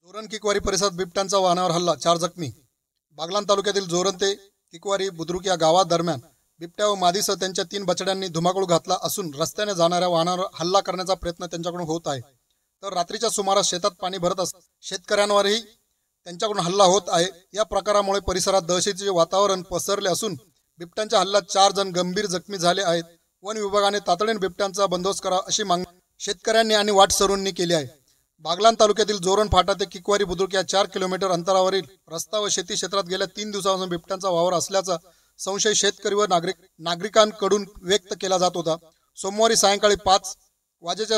जोरण किकवारी परिसरात बिबट्यांचा वाहनावर हल्ला, 4 जखमी. बागलाण तालुक्यातील जोरण ते किकवारी बुद्रुक या गावादरम्यान बिबट्या व मादीसह त्यांच्या 3 बछड्यांनी धुमाकूळ घातला असून रस्त्याने जाणाऱ्या वाहनावर हल्ला करण्याचा प्रयत्न त्यांच्याकडून होत आहे. तर रात्रीच्या सुमारास शेतात पाणी भरत शेतकऱ्यांवरही त्यांच्याकडून हल्ला होत आहे. या प्रकारामुळे परिसरात दहशतीचे वातावरण पसरले असून बिबट्यांच्या हल्ल्यात 4 जण गंभीर जखमी झाले आहेत. वन विभागाने तातडीने बिबट्यांचा बंदोबस्त करावा अशी मागणी शेतकऱ्यांनी आणि वाटसरूंनी केली आहे. बागलाण तालुक्यातील जोरण फाटा ते किकवारी बुद्रुक या 4 किलोमीटर अंतरावरील रस्ता व शेती क्षेत्रात गेल्या 3 दिवसांपासून बिबट्यांचा वावर असल्याचा संशय शेतकरी व नागरिकांकडून व्यक्त केला जात होता. सोमवारी सायंकाळी 5 वाजेच्या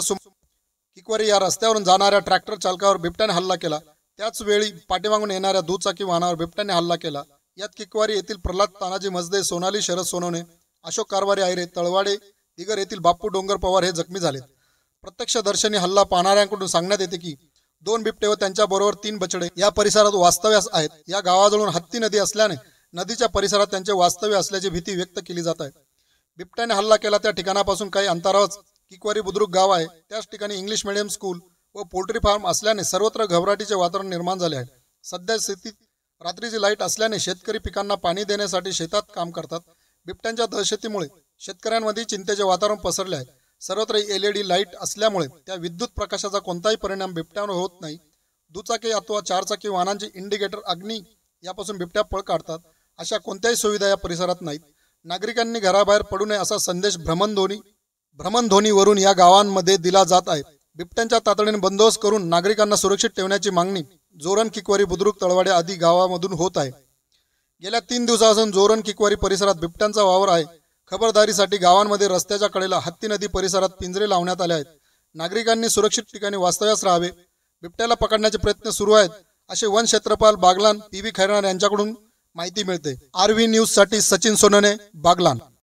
किकवारी या रस्त्यावरून जाणाऱ्या ट्रॅक्टर चालकावर बिबट्याने हल्ला केला. त्याच वेळी पाठीमागून येणाऱ्या दुचाकी वाहनावर बिबट्याने हल्ला केला. यात किकवारी येथील प्रल्हाद तानाजी मजदे, सोनाली शरद सोनवणे, अशोक कारभारी आयरे, तळवाडे दिगर येथील बाप्पू डोंगर पवार हे जखमी झालेत. प्रत्यक्षदर्शनी हल्ला पाहणाऱ्यांकडून सांगण्यात येते की 2 बिबटे व त्यांच्याबरोबर 3 बछडे या परिसरात वास्तव्यास आहेत. या गावाजवळून हत्ती नदी असल्याने नदीच्या परिसरात त्यांचे वास्तव्य असल्याची भीती व्यक्त केली जात आहे. बिबट्याने हल्ला केला त्या ठिकाणापासून काही अंतरावरच किकवारी बुद्रुक गाव आहे. त्याच ठिकाणी इंग्लिश मीडियम स्कूल व पोल्ट्री फार्म असल्याने सर्वत्र घबराटीचे वातावरण निर्माण झाले आहे. सध्या स्थितीत रात्रीची लाईट असल्याने शेतकरी पिकांना पाणी देण्यासाठी शेतात काम करतात. बिबट्यांच्या दहशतीमुळे शेतकऱ्यांमध्ये चिंतेचे वातावरण पसरले आहे. सर्वत्र LED लाईट असल्यामुळे त्या विद्युत प्रकाशाचा कोणताही परिणाम बिबट्यावर होत नाही. दुचाकी अथवा 4 चाकी वाहनांचे इंडिकेटर अग्नी यापासून बिबट्या पळ काढतात. अशा कोणत्याही सुविधा या परिसरात नाहीत. नागरिकांनी घराबाहेर पडू नये असा संदेश भ्रमणध्वनीवरून या गावांमध्ये दिला जात आहे. बिबट्यांच्या तातडीने बंदोबस्त करून नागरिकांना सुरक्षित ठेवण्याची मागणी जोरण, किकवारी, बुद्रुक, तळवाडे आदी गावामधून होत आहे. गेल्या 3 दिवसापासून जोरण किकवारी परिसरात बिबट्यांचा वावर आहे. खबरदारीसाठी गावांमध्ये रस्त्याच्या कडेला हत्ती नदी परिसरात पिंजरे लावण्यात आले आहेत. नागरिकांनी सुरक्षित ठिकाणी वास्तव्यास राहावे. बिबट्याला पकडण्याचे प्रयत्न सुरू आहेत असे वन क्षेत्रपाल बागलाण PV खैरनार यांच्याकडून माहिती मिळते. RV न्यूज साठी सचिन सोनने, बागलाण.